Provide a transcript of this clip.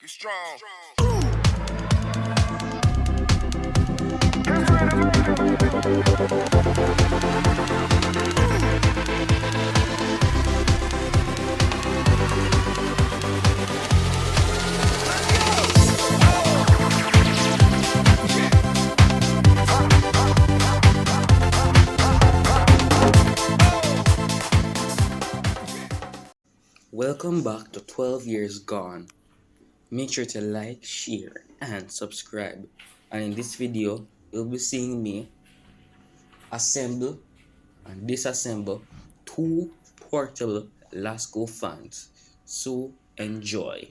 Get strong. Welcome back to 12 Years Gone. Make sure to like, share, and subscribe. And in this video, you'll be seeing me assemble and disassemble two portable Lasko fans. So enjoy.